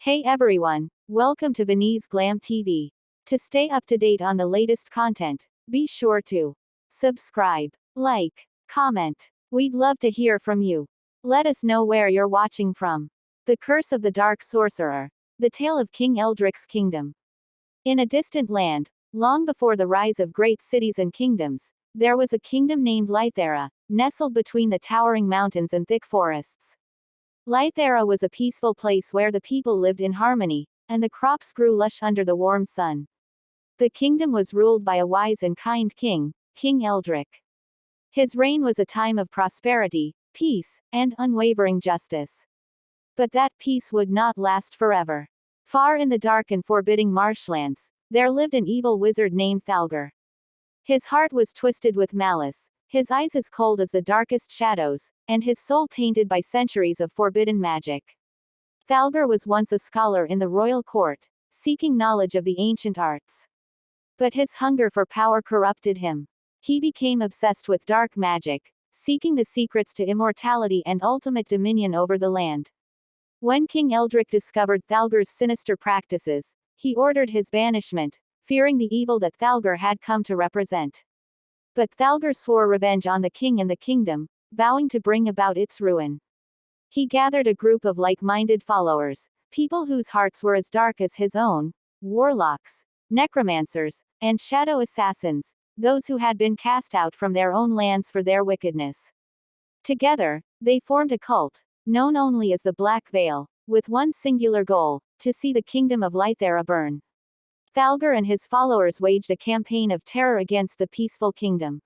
Hey everyone, welcome to Vinny's Glam TV. To stay up to date on the latest content, be sure to subscribe, like, comment. We'd love to hear from you. Let us know where you're watching from. The Curse of the Dark Sorcerer. The tale of King Eldric's kingdom. In a distant land, long before the rise of great cities and kingdoms, there was a kingdom named Lythera, nestled between the towering mountains and thick forests. Lythera was a peaceful place where the people lived in harmony, and the crops grew lush under the warm sun. The kingdom was ruled by a wise and kind king, King Eldric. His reign was a time of prosperity, peace, and unwavering justice. But that peace would not last forever. Far in the dark and forbidding marshlands, there lived an evil wizard named Thalgar. His heart was twisted with malice, his eyes as cold as the darkest shadows, and his soul tainted by centuries of forbidden magic. Thalgar was once a scholar in the royal court, seeking knowledge of the ancient arts. But his hunger for power corrupted him. He became obsessed with dark magic, seeking the secrets to immortality and ultimate dominion over the land. When King Eldric discovered Thalgar's sinister practices, he ordered his banishment, fearing the evil that Thalgar had come to represent. But Thalgar swore revenge on the king and the kingdom, vowing to bring about its ruin. He gathered a group of like-minded followers, people whose hearts were as dark as his own, warlocks, necromancers, and shadow assassins, those who had been cast out from their own lands for their wickedness. Together, they formed a cult, known only as the Black Veil, with one singular goal: to see the kingdom of Lythera burn. Thalgar and his followers waged a campaign of terror against the peaceful kingdom.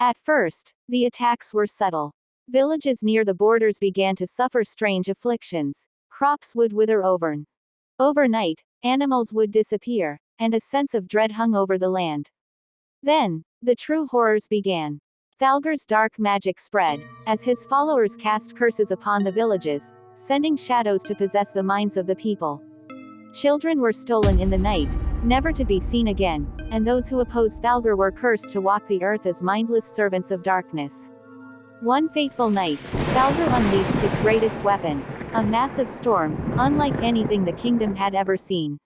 At first, the attacks were subtle. Villages near the borders began to suffer strange afflictions. Crops would wither overnight, animals would disappear, and a sense of dread hung over the land. Then, the true horrors began. Thalgar's dark magic spread, as his followers cast curses upon the villages, sending shadows to possess the minds of the people. Children were stolen in the night, never to be seen again, and those who opposed Thalgar were cursed to walk the earth as mindless servants of darkness. One fateful night, Thalgar unleashed his greatest weapon, a massive storm, unlike anything the kingdom had ever seen.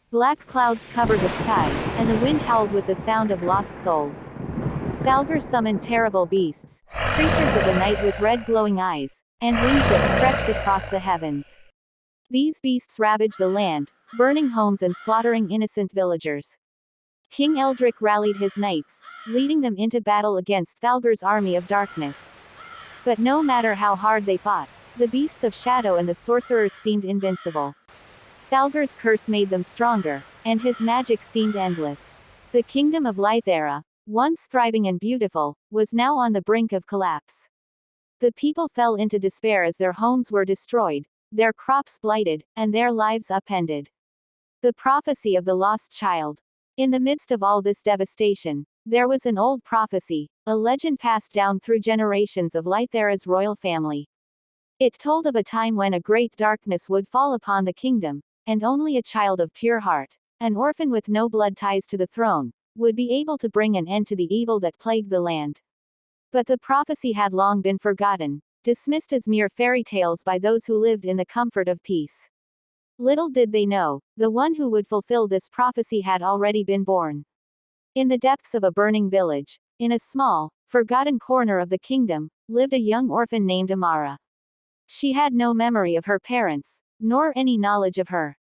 Black clouds covered the sky, and the wind howled with the sound of lost souls. Thalgar summoned terrible beasts, creatures of the night with red glowing eyes, and wings that stretched across the heavens. These beasts ravaged the land, burning homes and slaughtering innocent villagers. King Eldric rallied his knights, leading them into battle against Thalgar's army of darkness. But no matter how hard they fought, the beasts of shadow and the sorcerers seemed invincible. Thalgar's curse made them stronger, and his magic seemed endless. The kingdom of Lythera, once thriving and beautiful, was now on the brink of collapse. The people fell into despair as their homes were destroyed, their crops blighted, and their lives upended. The prophecy of the lost child. In the midst of all this devastation, there was an old prophecy, a legend passed down through generations of Lythera's royal family. It told of a time when a great darkness would fall upon the kingdom, and only a child of pure heart, an orphan with no blood ties to the throne, would be able to bring an end to the evil that plagued the land. But the prophecy had long been forgotten, dismissed as mere fairy tales by those who lived in the comfort of peace. Little did they know, the one who would fulfill this prophecy had already been born. In the depths of a burning village, in a small, forgotten corner of the kingdom, lived a young orphan named Amara. She had no memory of her parents, nor any knowledge of her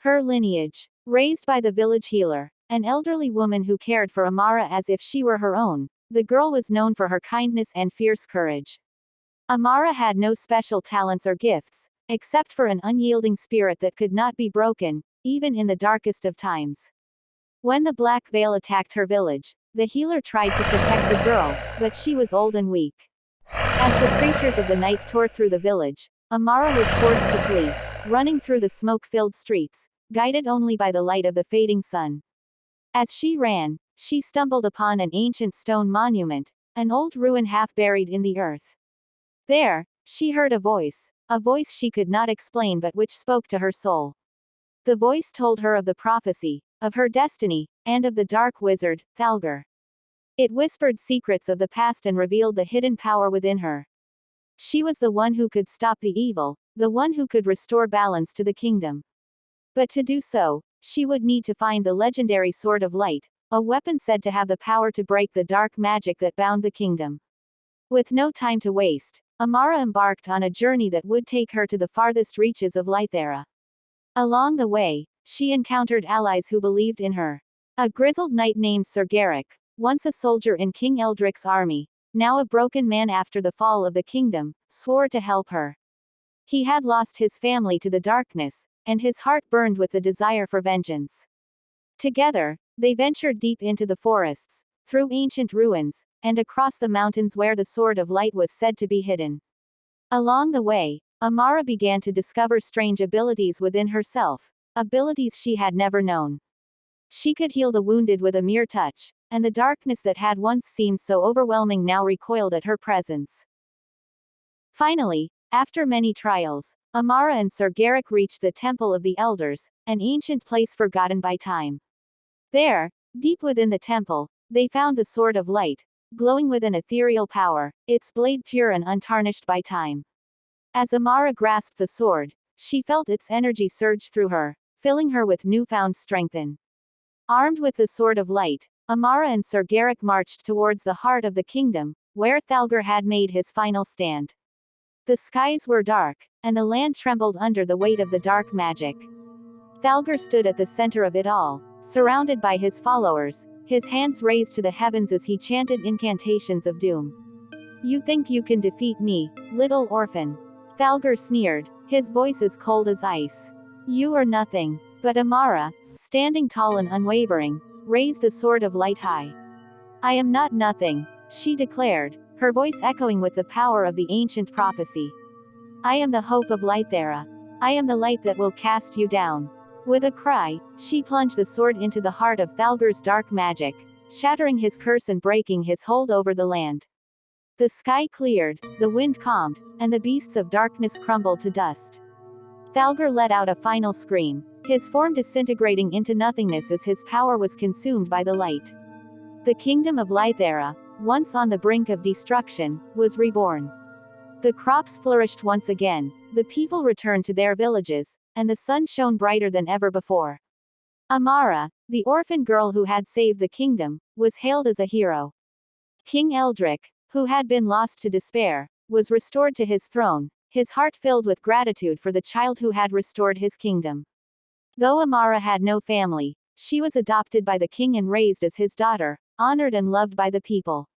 lineage. Raised by the village healer, an elderly woman who cared for Amara as if she were her own, the girl was known for her kindness and fierce courage. Amara had no special talents or gifts, except for an unyielding spirit that could not be broken, even in the darkest of times. When the Black Veil attacked her village, the healer tried to protect the girl, but she was old and weak. As the creatures of the night tore through the village, Amara was forced to flee, running through the smoke-filled streets, guided only by the light of the fading sun. As she ran, she stumbled upon an ancient stone monument, an old ruin half buried in the earth. There, she heard a voice she could not explain but which spoke to her soul. The voice told her of the prophecy, of her destiny, and of the dark wizard, Thalgar. It whispered secrets of the past and revealed the hidden power within her. She was the one who could stop the evil, the one who could restore balance to the kingdom. But to do so, she would need to find the legendary Sword of Light, a weapon said to have the power to break the dark magic that bound the kingdom. With no time to waste, Amara embarked on a journey that would take her to the farthest reaches of Lythera. Along the way, she encountered allies who believed in her. A grizzled knight named Sir Garrick, once a soldier in King Eldric's army, now a broken man after the fall of the kingdom, swore to help her. He had lost his family to the darkness, and his heart burned with the desire for vengeance. Together, they ventured deep into the forests, through ancient ruins, and across the mountains where the Sword of Light was said to be hidden. Along the way, Amara began to discover strange abilities within herself, abilities she had never known. She could heal the wounded with a mere touch, and the darkness that had once seemed so overwhelming now recoiled at her presence. Finally, after many trials, Amara and Sir Garrick reached the Temple of the Elders, an ancient place forgotten by time. There, deep within the temple, they found the Sword of Light, glowing with an ethereal power, its blade pure and untarnished by time. As Amara grasped the sword, she felt its energy surge through her, filling her with newfound strength. Armed with the Sword of Light, Amara and Sir Garrick marched towards the heart of the kingdom, where Thalgar had made his final stand. The skies were dark, and the land trembled under the weight of the dark magic. Thalgar stood at the center of it all, surrounded by his followers, his hands raised to the heavens as he chanted incantations of doom. "You think you can defeat me, little orphan?" Thalgar sneered, his voice as cold as ice. "You are nothing." But Amara, standing tall and unwavering, raised the Sword of Light high. "I am not nothing," she declared, her voice echoing with the power of the ancient prophecy. "I am the hope of Lythera. I am the light that will cast you down." With a cry, she plunged the sword into the heart of Thalgar's dark magic, shattering his curse and breaking his hold over the land. The sky cleared, the wind calmed, and the beasts of darkness crumbled to dust. Thalgar let out a final scream, his form disintegrating into nothingness as his power was consumed by the light. The kingdom of Lythera, once on the brink of destruction, was reborn. The crops flourished once again, the people returned to their villages, and the sun shone brighter than ever before. Amara, the orphan girl who had saved the kingdom, was hailed as a hero. King Eldric, who had been lost to despair, was restored to his throne, his heart filled with gratitude for the child who had restored his kingdom. Though Amara had no family, she was adopted by the king and raised as his daughter, honored and loved by the people.